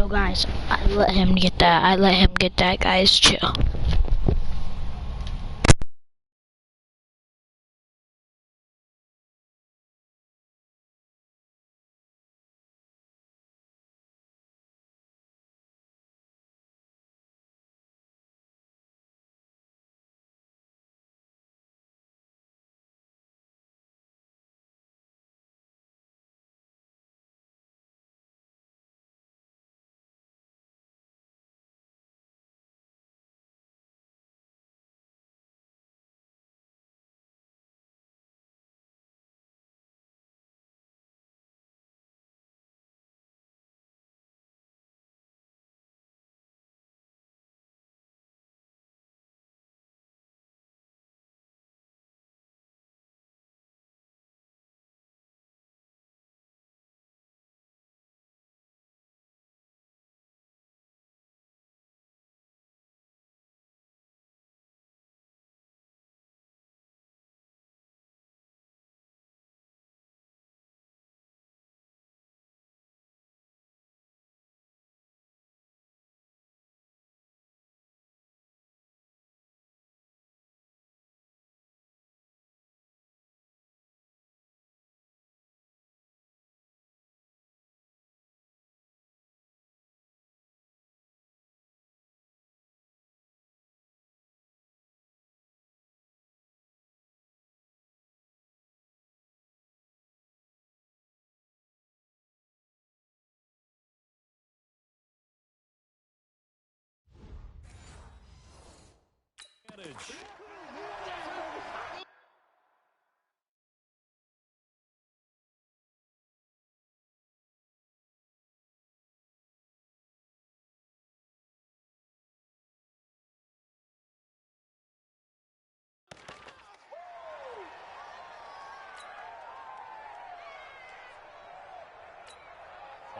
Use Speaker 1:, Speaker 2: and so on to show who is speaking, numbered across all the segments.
Speaker 1: chill, guys. I let him get that, guys. Chill.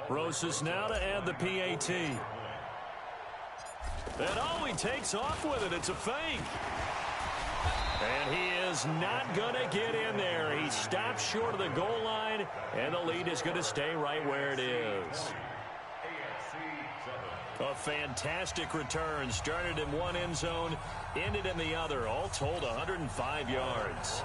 Speaker 2: Rosas now to add the PAT. And oh, he takes off with it. It's a fake. And he is not going to get in there. He stops short of the goal line, and the lead is going to stay right where it is. A fantastic return. Started in one end zone, ended in the other. All told, 105 yards.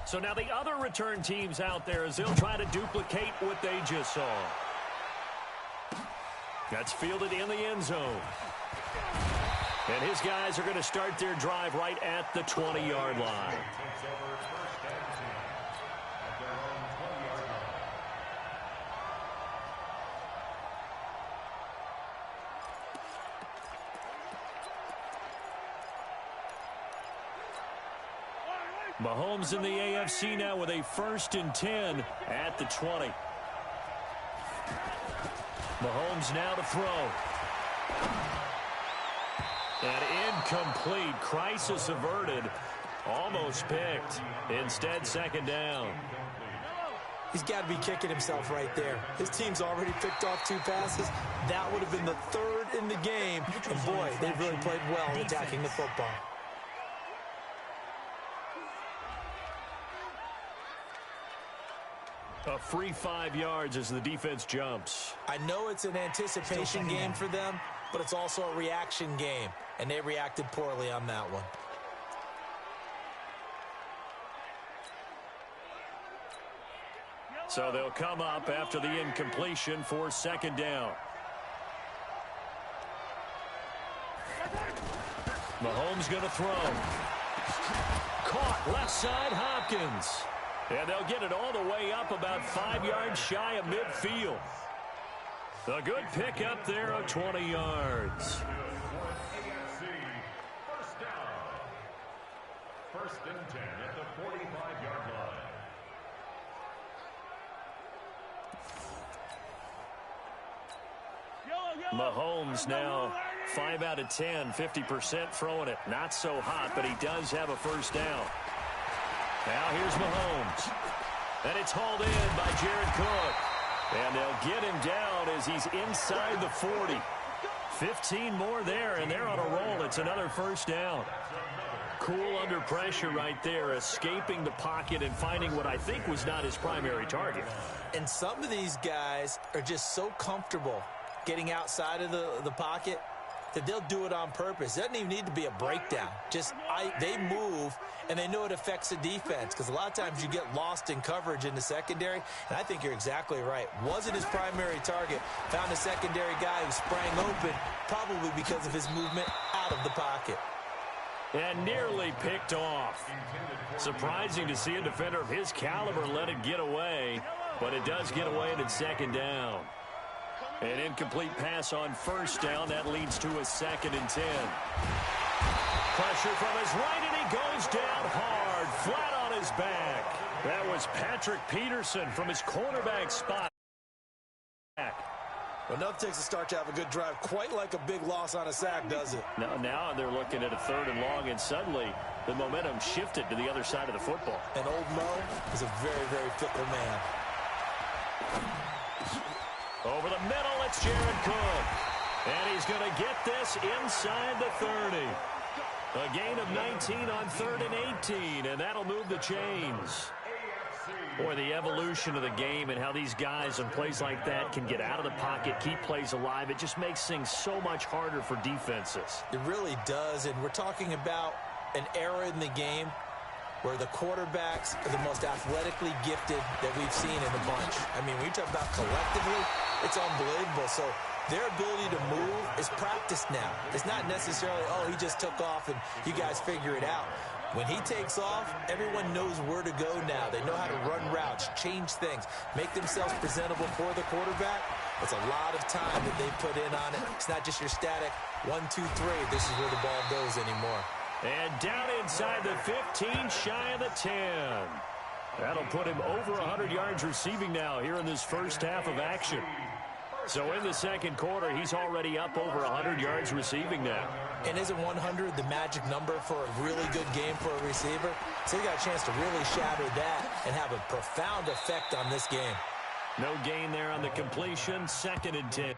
Speaker 2: So now the other return teams out there as they'll try to duplicate what they just saw. That's fielded in the end zone. And his guys are going to start their drive right at the 20-yard line. Mahomes in the AFC now with a 1st and 10 at the 20. Mahomes now to throw. And incomplete. Crisis averted. Almost picked. Instead, 2nd down.
Speaker 3: He's got to be kicking himself right there. His team's already picked off 2 passes. That would have been the 3rd in the game. And boy, they've really played well attacking the football.
Speaker 2: A free 5 yards as the defense jumps.
Speaker 3: I know it's an anticipation game for them, but it's also a reaction game, and they reacted poorly on that one.
Speaker 2: So they'll come up after the incompletion for 2nd down. Mahomes going to throw. Caught left side, Hopkins. And they'll get it all the way up about 5 yards shy of midfield. A good pickup there of 20 yards.
Speaker 4: First down. 1st and 10 at the 45-yard line.
Speaker 2: Mahomes now 5 out of 10, 50% throwing it. Not so hot, but he does have a 1st down. Now here's Mahomes. And it's hauled in by Jared Cook. And they'll get him down as he's inside the 40. 15 more there, and they're on a roll. It's another 1st down. Cool under pressure right there, escaping the pocket and finding what I think was not his primary target.
Speaker 3: And some of these guys are just so comfortable getting outside of the pocket that they'll do it on purpose. It doesn't even need to be a breakdown. They move, and they know it affects the defense, because a lot of times you get lost in coverage in the secondary, and I think you're exactly right. Wasn't his primary target. Found a secondary guy who sprang open, probably because of his movement out of the pocket.
Speaker 2: And nearly picked off. Surprising to see a defender of his caliber let it get away, but it does get away and it's 2nd down. An incomplete pass on 1st down. That leads to a 2nd and 10. Pressure from his right, and he goes down hard, flat on his back. That was Patrick Peterson from his cornerback spot.
Speaker 3: Well, nothing takes a start to have a good drive, quite like a big loss on a sack, does it?
Speaker 2: Now they're looking at a 3rd and long, and suddenly the momentum shifted to the other side of the football.
Speaker 3: And old Mo is a very, very fickle man.
Speaker 2: Over the middle, it's Jared Cook. And he's going to get this inside the 30. A gain of 19 on 3rd and 18, and that'll move the chains. Boy, the evolution of the game and how these guys in plays like that can get out of the pocket, keep plays alive, it just makes things so much harder for defenses.
Speaker 3: It really does, and we're talking about an era in the game where the quarterbacks are the most athletically gifted that we've seen in a bunch. I mean, when you talk about collectively, it's unbelievable. So their ability to move is practiced now. It's not necessarily, oh, he just took off and you guys figure it out. When he takes off, everyone knows where to go now. They know how to run routes, change things, make themselves presentable for the quarterback. It's a lot of time that they put in on it. It's not just your static 1, 2, 3. This is where the ball goes anymore.
Speaker 2: And down inside the 15, shy of the 10. That'll put him over 100 yards receiving now here in this 1st half of action. So in the 2nd quarter, he's already up over 100 yards receiving now.
Speaker 3: And isn't 100 the magic number for a really good game for a receiver? So he got a chance to really shatter that and have a profound effect on this game.
Speaker 2: No gain there on the completion, 2nd and 10.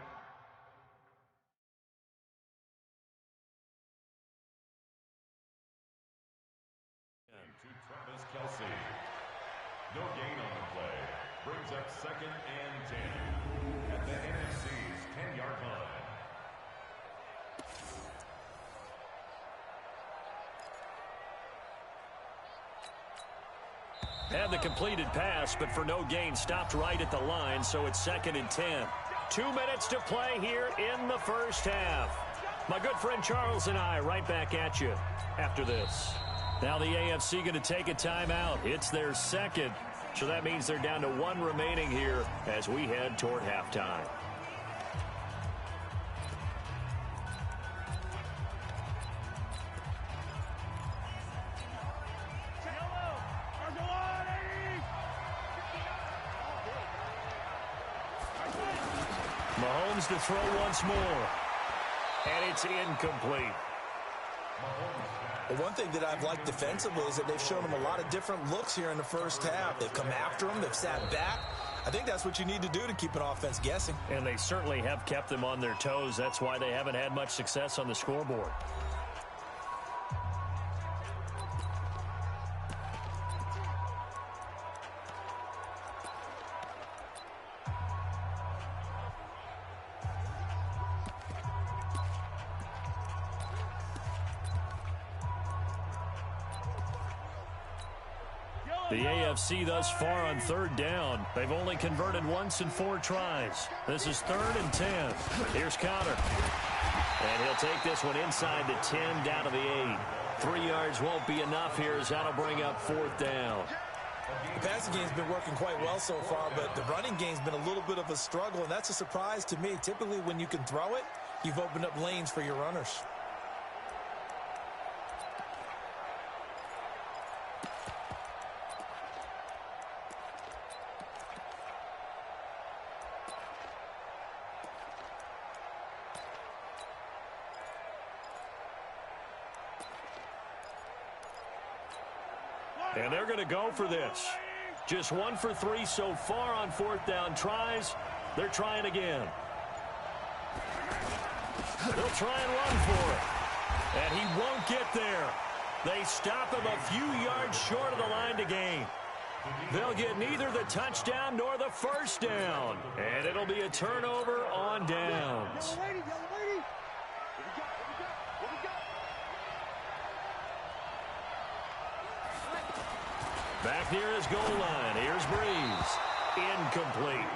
Speaker 4: No gain on the play. Brings up 2nd and 10 at the NFC's 10-yard line.
Speaker 2: Had the completed pass, but for no gain, stopped right at the line, so it's 2nd and 10. 2 minutes to play here in the 1st half. My good friend Charles and I right back at you after this. Now the AFC going to take a timeout. It's their 2nd, so that means they're down to 1 remaining here as we head toward halftime. Mahomes to throw once more, and it's incomplete.
Speaker 4: Mahomes
Speaker 3: Well, one thing that I've liked defensively is that they've shown them a lot of different looks here in the first half. They've come after them. They've sat back. I think that's what you need to do to keep an offense guessing.
Speaker 2: And they certainly have kept them on their toes. That's why they haven't had much success on the scoreboard. The AFC thus far on third down. They've only converted once in 4 tries. This is 3rd and 10. Here's Conner. And he'll take this one inside the 10 down to the 8. 3 yards won't be enough here as that'll bring up 4th down.
Speaker 3: The passing game's been working quite well so far, but the running game's been a little bit of a struggle, and that's a surprise to me. Typically, when you can throw it, you've opened up lanes for your runners.
Speaker 2: And they're going to go for this. Just 1 for 3 so far on 4th down tries. They're trying again. They'll try and run for it. And he won't get there. They stop him a few yards short of the line to gain. They'll get neither the touchdown nor the first down. And it'll be a turnover on downs. Back near his goal line. Here's Breeze. Incomplete.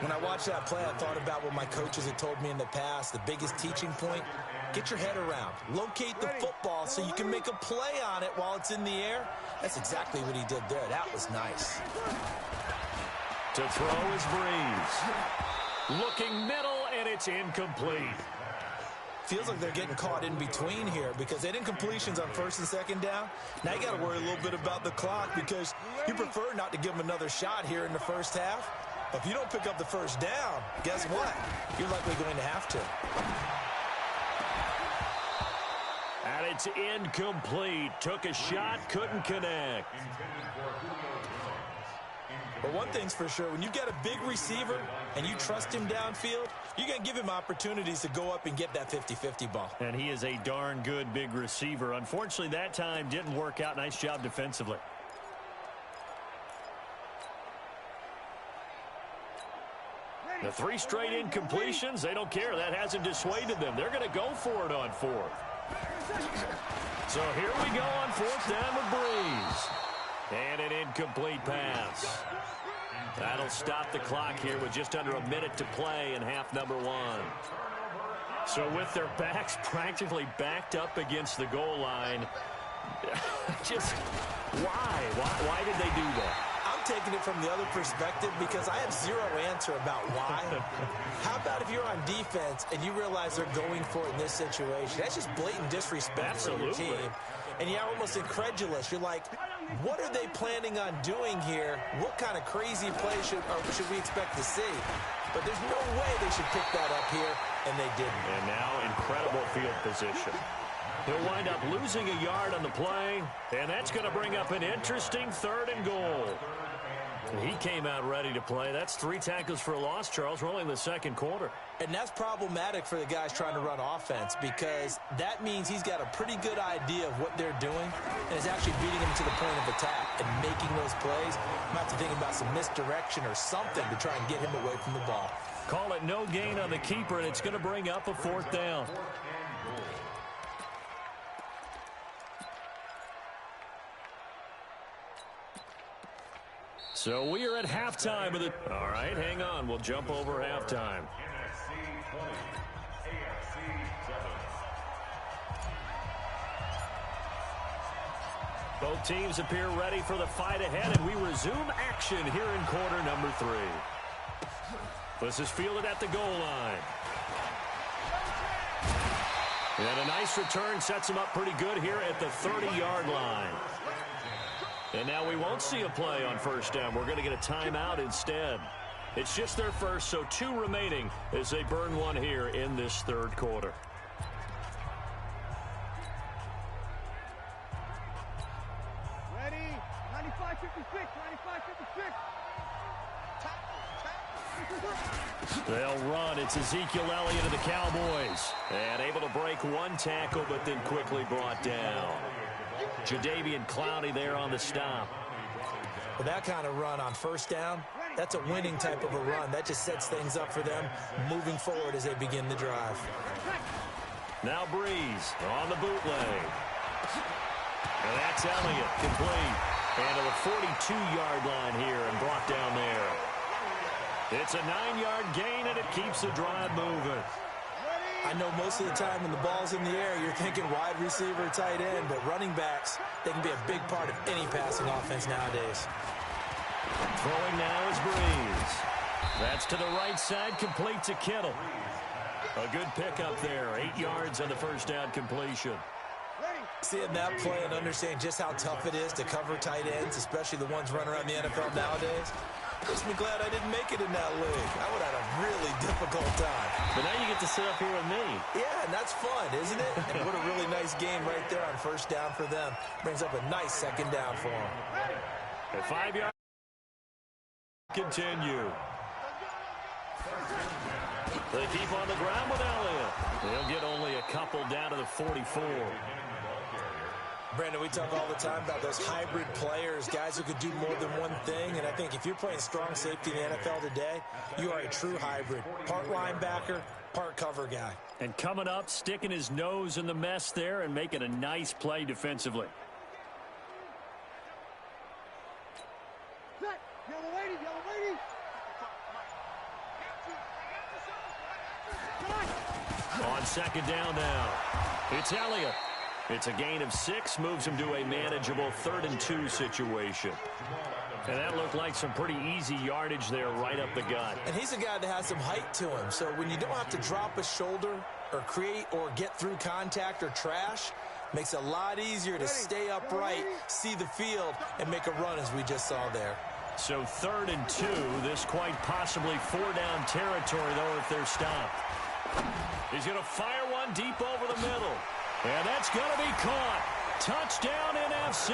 Speaker 3: When I watched that play, I thought about what my coaches had told me in the past. The biggest teaching point, get your head around. Locate the football so you can make a play on it while it's in the air. That's exactly what he did there. That was nice.
Speaker 2: To throw is Breeze. Looking middle, and it's incomplete.
Speaker 3: Feels like they're getting caught in between here because they didn't completions on 1st and 2nd down. Now you got to worry a little bit about the clock because you prefer not to give them another shot here in the first half. But if you don't pick up the first down, guess what? You're likely going to have to.
Speaker 2: And it's incomplete. Took a shot, couldn't connect.
Speaker 3: But one thing's for sure, when you get a big receiver and you trust him downfield, you're going to give him opportunities to go up and get that 50-50 ball.
Speaker 2: And he is a darn good big receiver. Unfortunately, that time didn't work out. Nice job defensively. The 3 straight incompletions, they don't care. That hasn't dissuaded them. They're going to go for it on 4th. So here we go on 4th down with Breeze. And an incomplete pass. That'll stop the clock here with just under a minute to play in half number 1. So with their backs practically backed up against the goal line, just why did they do that?
Speaker 3: I'm taking it from the other perspective because I have zero answer about why. How about if you're on defense and you realize they're going for it in this situation? That's just blatant disrespect for your team. And you're almost incredulous. You're like, what are they planning on doing here? What kind of crazy play should we expect to see? But there's no way they should pick that up here, and they didn't.
Speaker 2: And now incredible field position. He'll wind up losing a yard on the play, and that's going to bring up an interesting 3rd and goal. He came out ready to play. That's 3 tackles for a loss, Charles. We're only in the 2nd quarter.
Speaker 3: And that's problematic for the guys trying to run offense because that means he's got a pretty good idea of what they're doing and is actually beating them to the point of attack and making those plays. You might have to think about some misdirection or something to try and get him away from the ball.
Speaker 2: Call it no gain on the keeper, and it's going to bring up a 4th down. So we are at halftime of the... All right, hang on. We'll jump over halftime. Both teams appear ready for the fight ahead, and we resume action here in quarter number 3. This is fielded at the goal line. And a nice return sets him up pretty good here at the 30-yard line. And now we won't see a play on 1st down. We're going to get a timeout instead. It's just their first, so 2 remaining as they burn one here in this 3rd quarter. They'll run. It's Ezekiel Elliott of the Cowboys. And able to break one tackle, but then quickly brought down. Jadeveon Clowney there on the stop.
Speaker 3: With that kind of run on first down, that's a winning type of a run. That just sets things up for them moving forward as they begin the drive.
Speaker 2: Now Breeze on the bootleg. And that's Elliott, complete. And to the 42-yard line here and brought down there. It's a 9-yard gain, and it keeps the drive moving.
Speaker 3: I know most of the time when the ball's in the air, you're thinking wide receiver, tight end, but running backs, they can be a big part of any passing offense nowadays.
Speaker 2: Throwing now is Breeze. That's to the right side, complete to Kittle. A good pickup there, 8 yards on the first down completion.
Speaker 3: Seeing that play and understanding just how tough it is to cover tight ends, especially the ones running around the NFL nowadays, makes me glad I didn't make it in that league. I would have had a really difficult time.
Speaker 2: But now you get to sit up here with me.
Speaker 3: Yeah, and that's fun, isn't it? And what a really nice game right there on first down for them. Brings up a nice second down for them.
Speaker 2: A 5-yard continue. They keep on the ground with Elliott. They'll get only a couple down to the 44.
Speaker 3: Brandon, we talk all the time about those hybrid players, guys who could do more than one thing. And I think if you're playing strong safety in the NFL today, you are a true hybrid. Part linebacker, part cover guy.
Speaker 2: And coming up, sticking his nose in the mess there and making a nice play defensively. On second down now, it's Elliott. It's a gain of 6, moves him to a manageable 3rd and 2 situation. And that looked like some pretty easy yardage there right up the gut.
Speaker 3: And he's a guy that has some height to him. So when you don't have to drop a shoulder or create or get through contact or trash, makes it a lot easier to stay upright, see the field, and make a run as we just saw there.
Speaker 2: So 3rd and 2, this quite possibly 4-down territory, though, if they're stopped. He's going to fire one deep over the middle. And that's going to be caught. Touchdown NFC.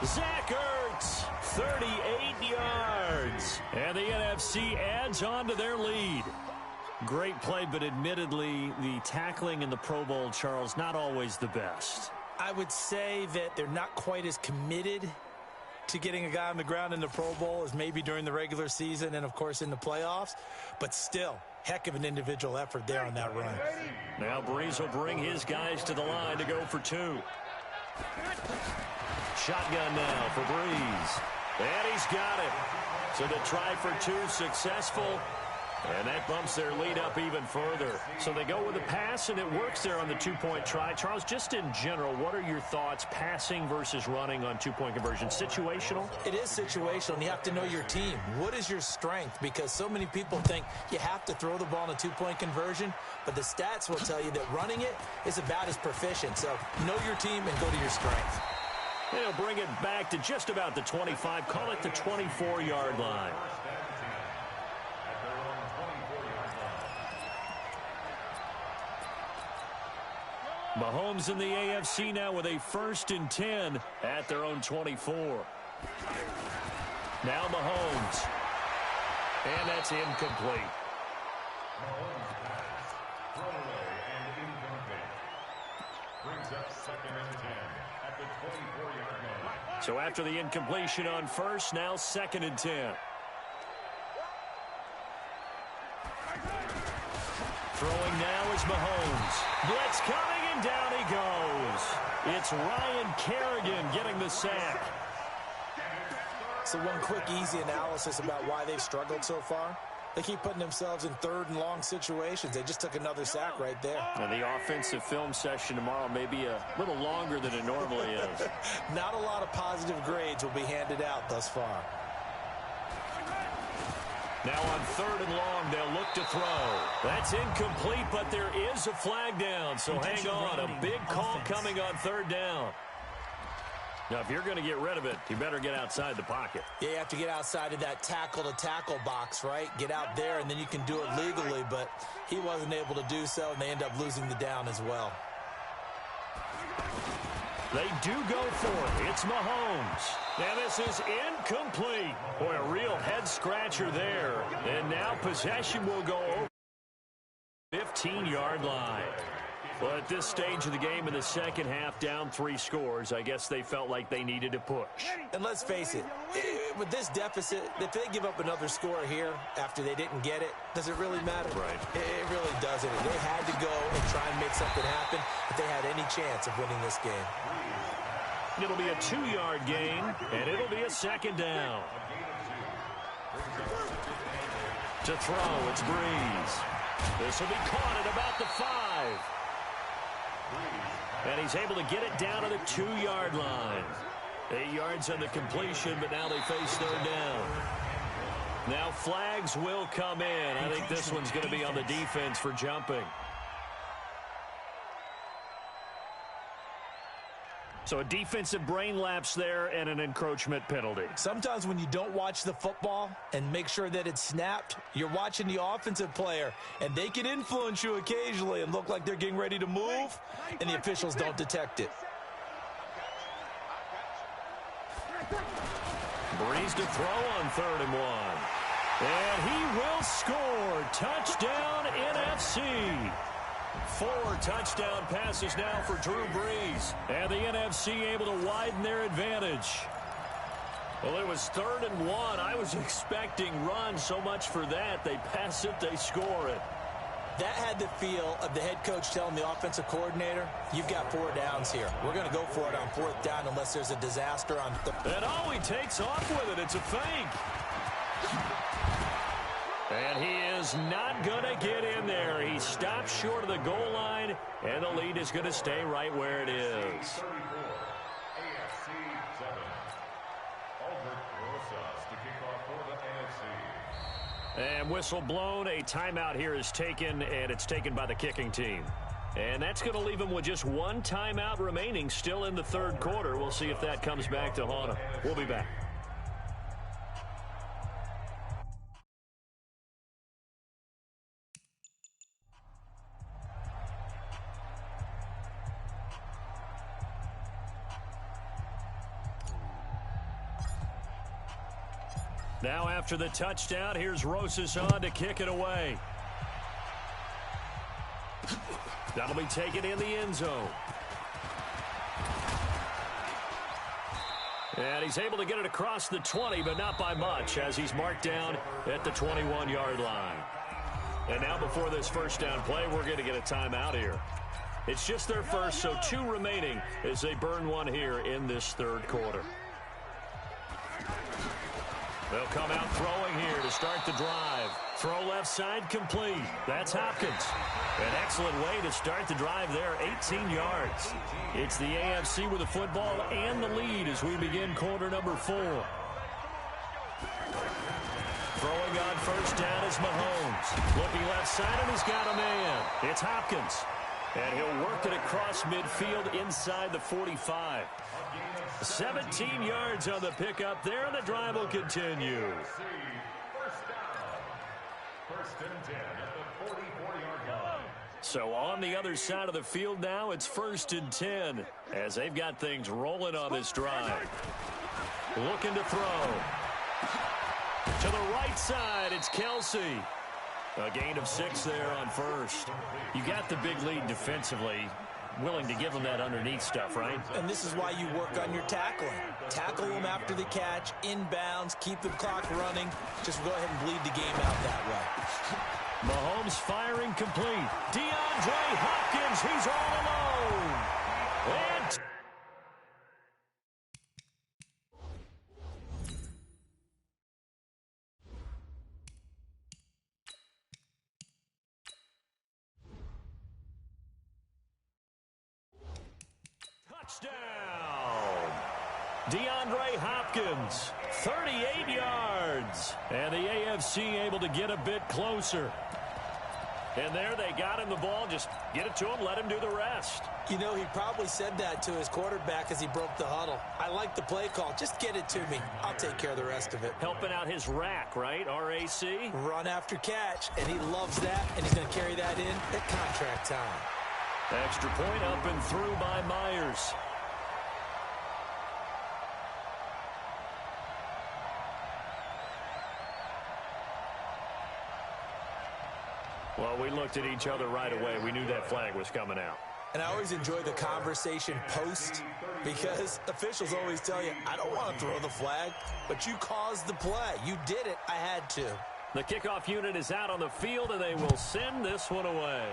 Speaker 2: Zach Ertz, 38 yards. And the NFC adds on to their lead. Great play, but admittedly, the tackling in the Pro Bowl, Charles, not always the best.
Speaker 3: I would say that they're not quite as committed to getting a guy on the ground in the Pro Bowl as maybe during the regular season and, of course, in the playoffs. But still, heck of an individual effort there on that run.
Speaker 2: Now Breeze will bring his guys to the line to go for 2. Shotgun now for Breeze. And he's got it. So the try for 2 successful. And that bumps their lead up even further. So they go with a pass, and it works there on the 2-point try. Charles, just in general, what are your thoughts, passing versus running on 2-point conversion? Situational?
Speaker 3: It is situational, and you have to know your team. What is your strength? Because so many people think you have to throw the ball in a 2-point conversion, but the stats will tell you that running it is about as proficient. So know your team and go to your strength.
Speaker 2: They'll bring it back to just about the 25. Call it the 24-yard line. Mahomes in the AFC now with a 1st and 10 at their own 24. Now Mahomes. And that's incomplete. So after the incompletion on 1st, now 2nd and 10. Throwing now is Mahomes. Blitz coming, and down he goes. It's Ryan Kerrigan getting the sack.
Speaker 3: So one quick, easy analysis about why they've struggled so far. They keep putting themselves in 3rd and long situations. They just took another sack right there.
Speaker 2: And the offensive film session tomorrow may be a little longer than it normally is.
Speaker 3: Not a lot of positive grades will be handed out thus far.
Speaker 2: Now on 3rd and long, they'll look to throw. That's incomplete, but there is a flag down, so hang on. A big call coming on 3rd down. Now, if you're going to get rid of it, you better get outside the pocket.
Speaker 3: Yeah, you have to get outside of that tackle-to-tackle box, right? Get out there, and then you can do it legally, but he wasn't able to do so, and they end up losing the down as well.
Speaker 2: They do go for it. It's Mahomes. And this is incomplete. Boy, a real head-scratcher there. And now possession will go over the 15-yard line. Well, at this stage of the game in the second half, down 3 scores, I guess they felt like they needed to push.
Speaker 3: And let's face it, with this deficit, if they give up another score here after they didn't get it, does it really matter?
Speaker 2: Right.
Speaker 3: It really doesn't. They had to go and try and make something happen if they had any chance of winning this game.
Speaker 2: It'll be a 2-yard gain, and it'll be a second down. To throw, it's Breeze. This will be caught at about the 5. And he's able to get it down to the 2-yard line. 8 yards on the completion, but now they face third down. Now flags will come in. I think this one's going to be on the defense for jumping. So a defensive brain lapse there and an encroachment penalty.
Speaker 3: Sometimes when you don't watch the football and make sure that it's snapped, you're watching the offensive player, and they can influence you occasionally and look like they're getting ready to move, and the officials don't detect it.
Speaker 2: Breeze to throw on 3rd and 1. And he will score. Touchdown, NFC. 4 touchdown passes now for Drew Brees. And the NFC able to widen their advantage. Well, it was 3rd and 1. I was expecting run, so much for that. They pass it, they score it.
Speaker 3: That had the feel of the head coach telling the offensive coordinator, you've got 4 downs here. We're going to go for it on 4th down unless there's a disaster on
Speaker 2: And all he takes off with it, it's a fake. And he is not going to get in there. He stops short of the goal line, and the lead is going to stay right where it is. And whistle blown. A timeout here is taken, and it's taken by the kicking team. And that's going to leave them with just 1 timeout remaining still in the 3rd quarter. We'll see if that comes back to haunt them. We'll be back. Now after the touchdown, here's Rosas on to kick it away. That'll be taken in the end zone. And he's able to get it across the 20, but not by much, as he's marked down at the 21-yard line. And now before this first down play, we're going to get a timeout here. It's just their first, so 2 remaining as they burn 1 here in this 3rd quarter. They'll come out throwing here to start the drive. Throw left side complete. That's Hopkins. An excellent way to start the drive there, 18 yards. It's the AFC with the football and the lead as we begin quarter number 4. Throwing on first down is Mahomes. Looking left side, and he's got a man. It's Hopkins. And he'll work it across midfield inside the 45. 17 yards on the pickup there, and the drive will continue.
Speaker 4: First and 10 at the 44-yard line.
Speaker 2: So on the other side of the field now, it's 1st and 10 as they've got things rolling on this drive. Looking to throw. To the right side, it's Kelsey. A gain of 6 there on first. You got the big lead defensively. Willing to give them that underneath stuff, right?
Speaker 3: And this is why you work on your tackling. Tackle them after the catch, inbounds, keep the clock running. Just go ahead and bleed the game out that way.
Speaker 2: Mahomes firing complete. DeAndre Hopkins, he's all alone. And touchdown. DeAndre Hopkins, 38 yards. And the AFC able to get a bit closer. And there they got him the ball. Just get it to him, let him do the rest.
Speaker 3: You know, he probably said that to his quarterback as he broke the huddle. I like the play call. Just get it to me. I'll take care of the rest of it.
Speaker 2: Helping out his rack, right? RAC.
Speaker 3: Run after catch, and he loves that, and he's going to carry that in at contract time.
Speaker 2: Extra point up and through by Myers. Well, we looked at each other right away. We knew that flag was coming out.
Speaker 3: And I always enjoy the conversation post because officials always tell you, I don't want to throw the flag, but you caused the play. You did it. I had to.
Speaker 2: The kickoff unit is out on the field, and they will send this one away.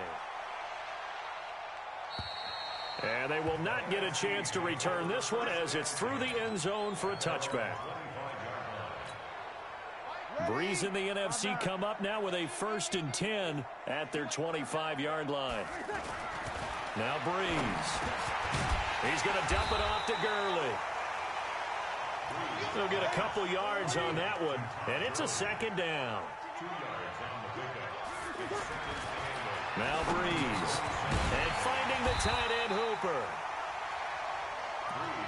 Speaker 2: And they will not get a chance to return this one as it's through the end zone for a touchback. Breeze and the NFC come up now with a 1st and 10 at their 25-yard line. Now Breeze. He's going to dump it off to Gurley. He'll get a couple yards on that one, and it's a 2nd down. Now Breeze. And finding the tight end Hooper.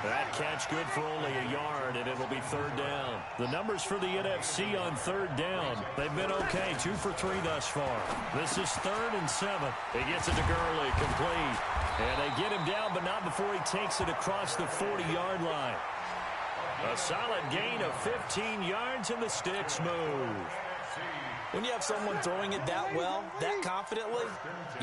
Speaker 2: That catch good for only a yard, and it'll be 3rd down. The numbers for the NFC on 3rd down, they've been okay, 2 for 3 thus far. This is 3rd and 7. He gets it to Gurley, complete. And they get him down, but not before he takes it across the 40-yard line. A solid gain of 15 yards, and the sticks move.
Speaker 3: When you have someone throwing it that well, that confidently,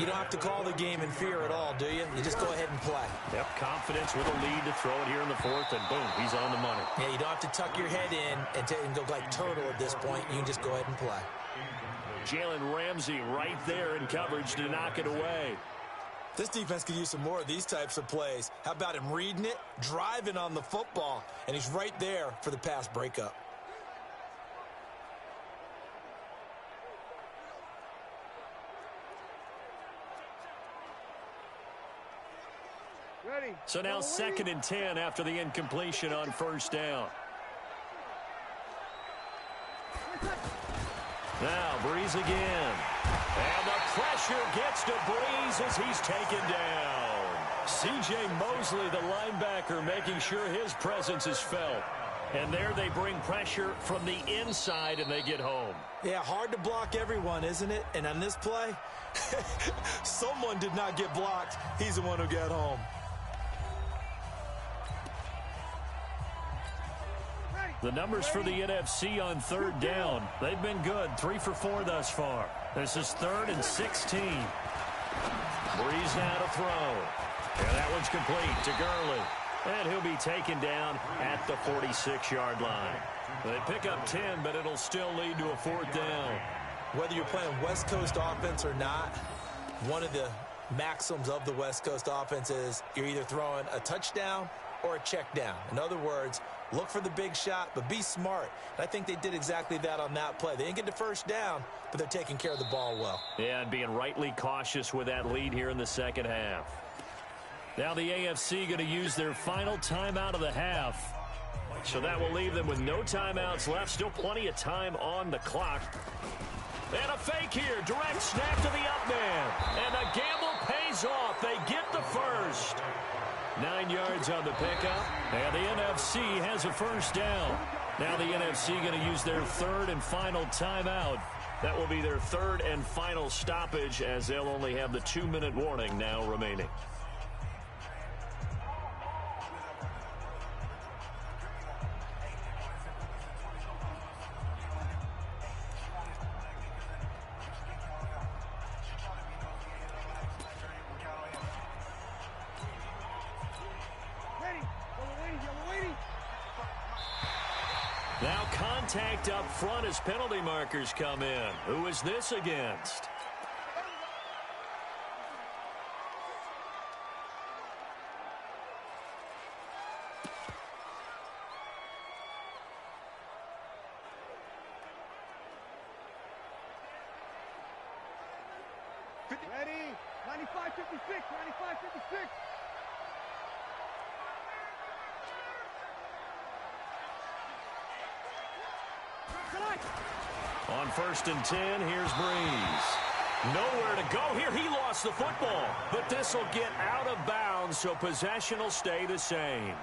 Speaker 3: you don't have to call the game in fear at all, do you? You just go ahead and play.
Speaker 2: Yep, confidence with a lead to throw it here in the 4th, and boom, he's on the money.
Speaker 3: Yeah, you don't have to tuck your head in and go like turtle at this point. You can just go ahead and play.
Speaker 2: Jalen Ramsey right there in coverage to knock it away.
Speaker 3: This defense could use some more of these types of plays. How about him reading it, driving on the football, and he's right there for the pass breakup.
Speaker 2: So now 2nd and 10 after the incompletion on 1st down. Now Breeze again. And the pressure gets to Breeze as he's taken down. C.J. Mosley, the linebacker, making sure his presence is felt. And there they bring pressure from the inside, and they get home.
Speaker 3: Yeah, hard to block everyone, isn't it? And on this play, someone did not get blocked. He's the one who got home.
Speaker 2: The numbers for the NFC on 3rd down, they've been good. 3 for 4 thus far. This is 3rd and 16. Breeze now to throw. And that one's complete to Gurley. And he'll be taken down at the 46-yard line. They pick up 10, but it'll still lead to a 4th down.
Speaker 3: Whether you're playing West Coast offense or not, one of the maxims of the West Coast offense is you're either throwing a touchdown or a check down. In other words, look for the big shot, but be smart. And I think they did exactly that on that play. They didn't get the 1st down, but they're taking care of the ball well.
Speaker 2: Yeah, and being rightly cautious with that lead here in the 2nd half. Now the AFC going to use their final timeout of the half. So that will leave them with no timeouts left. Still plenty of time on the clock. And a fake here. Direct snap to the up man. And the gamble pays off. They get the 1st. 9 yards on the pickup. And the NFC has a 1st down. Now the NFC going to use their 3rd and final timeout. That will be their 3rd and final stoppage as they'll only have the 2-minute warning now remaining. Now contact up front as penalty markers come in. Who is this against?
Speaker 5: Ready? 95-56, 95-56.
Speaker 2: On 1st and 10, here's Breeze. Nowhere to go here. He lost the football. But this will get out of bounds, so possession will stay the same.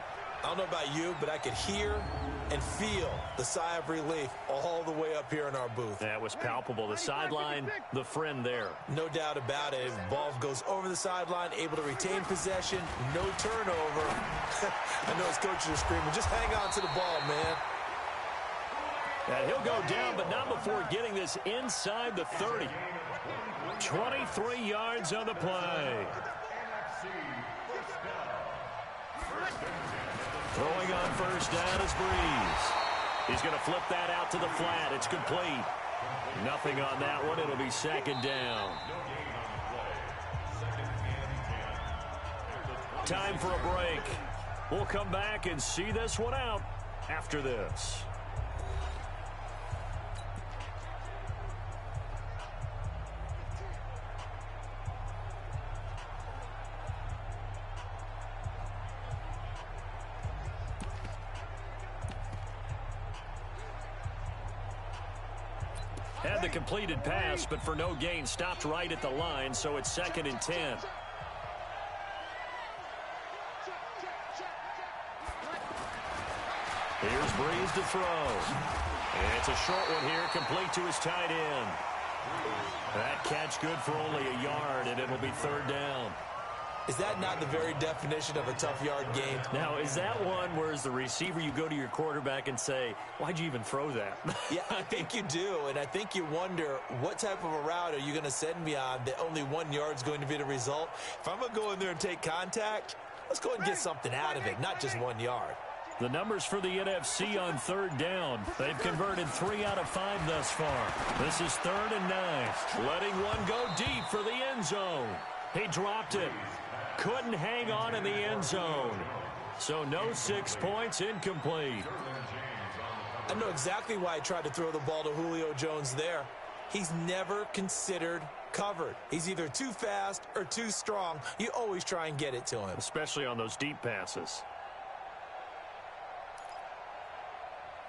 Speaker 3: I don't know about you, but I could hear and feel the sigh of relief all the way up here in our booth.
Speaker 2: That was palpable. The sideline, the friend there.
Speaker 3: No doubt about it. Ball goes over the sideline, able to retain possession, no turnover. I know his coaches are screaming, just hang on to the ball, man.
Speaker 2: And he'll go down, but not before getting this inside the 30. 23 yards on the play. Throwing on first down is Breeze. He's going to flip that out to the flat. It's complete. Nothing on that one. It'll be second down. Time for a break. We'll come back and see this one out after this. Had the completed pass, but for no gain, stopped right at the line, so it's 2nd and 10. Here's Breeze to throw. And it's a short one here, complete to his tight end. That catch good for only a yard, and it'll be 3rd down.
Speaker 3: Is that not the very definition of a tough yard gain?
Speaker 2: Now, is that one where as the receiver you go to your quarterback and say, why'd you even throw that?
Speaker 3: Yeah, I think you do, and I think you wonder what type of a route are you going to send me on that only 1 yard's going to be the result? If I'm going to go in there and take contact, let's go and get something out of it, not just 1 yard.
Speaker 2: The numbers for the NFC on 3rd down. They've converted 3 out of 5 thus far. This is 3rd and 9. Letting one go deep for the end zone. He dropped it. Couldn't hang on in the end zone. So no 6 points, incomplete.
Speaker 3: I know exactly why I tried to throw the ball to Julio Jones there. He's never considered covered. He's either too fast or too strong. You always try and get it to him.
Speaker 2: Especially on those deep passes.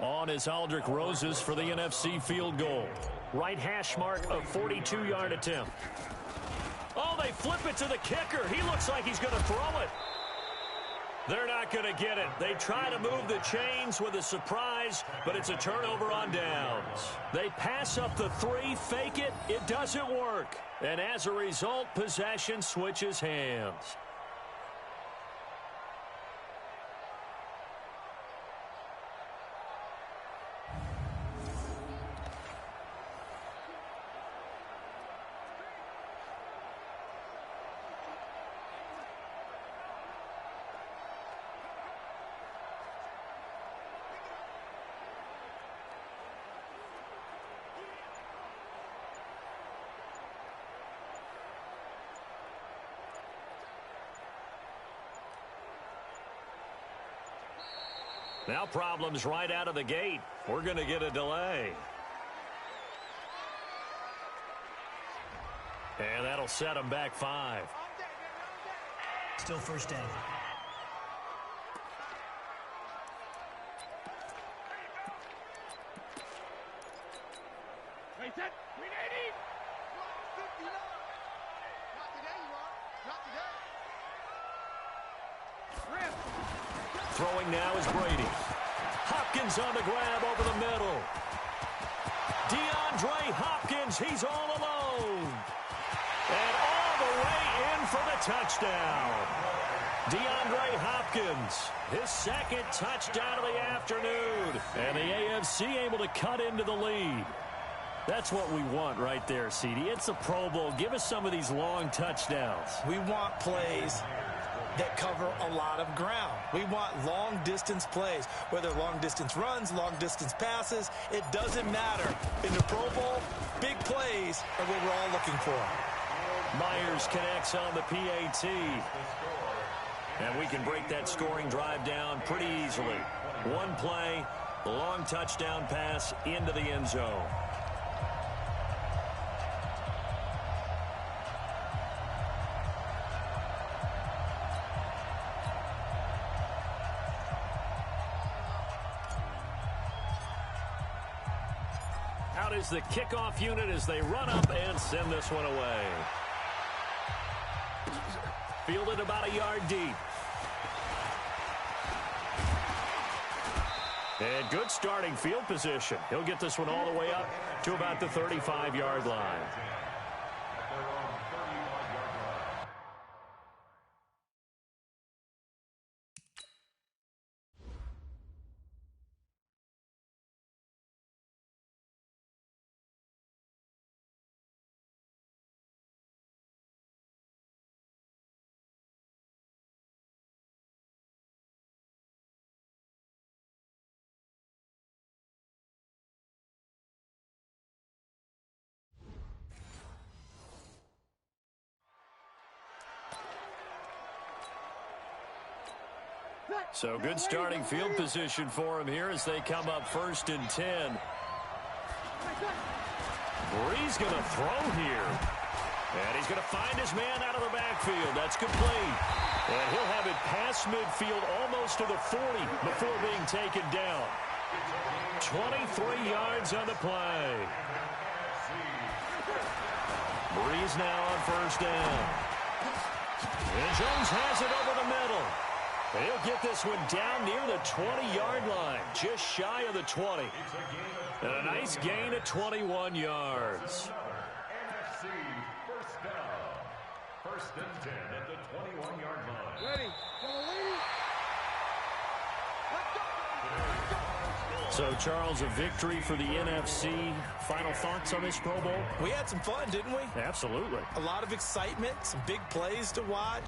Speaker 2: On is Aldrick Roses for the NFC field goal. Right hash mark of 42-yard attempt. Oh, they flip it to the kicker. He looks like he's going to throw it. They're not going to get it. They try to move the chains with a surprise, but it's a turnover on downs. They pass up the 3, fake it. It doesn't work. And as a result, possession switches hands. Now problems right out of the gate. We're going to get a delay. And that'll set them back 5.
Speaker 6: Still first down.
Speaker 5: Wait, set. 380. 59. Not today, you are. Not today. Rip.
Speaker 2: Throwing now is Brady. Hopkins on the grab over the middle. DeAndre Hopkins, he's all alone. And all the way in for the touchdown. DeAndre Hopkins, his 2nd touchdown of the afternoon. And the AFC able to cut into the lead. That's what we want right there, CD. It's a Pro Bowl. Give us some of these long touchdowns.
Speaker 3: We want plays that cover a lot of ground. We want long-distance plays, whether long-distance runs, long-distance passes. It doesn't matter. In the Pro Bowl, big plays are what we're all looking for.
Speaker 2: Myers connects on the PAT. And we can break that scoring drive down pretty easily. One play, long touchdown pass into the end zone. Out is the kickoff unit as they run up and send this one away. Fielded about a yard deep. And good starting field position. He'll get this one all the way up to about the 35-yard line. So good starting field position for him here as they come up 1st and 10. Brees going to throw here. And he's going to find his man out of the backfield. That's complete. And he'll have it past midfield almost to the 40 before being taken down. 23 yards on the play. Brees now on 1st down. And Jones has it over the middle. He'll get this one down near the 20-yard line, just shy of the 20. And a nice gain of 21 yards.
Speaker 4: NFC first down. 1st and 10 at the 21-yard line.
Speaker 5: Ready.
Speaker 2: So, Charles, a victory for the NFC. Final thoughts on this Pro Bowl?
Speaker 3: We had some fun, didn't we?
Speaker 2: Absolutely.
Speaker 3: A lot of excitement, some big plays to watch.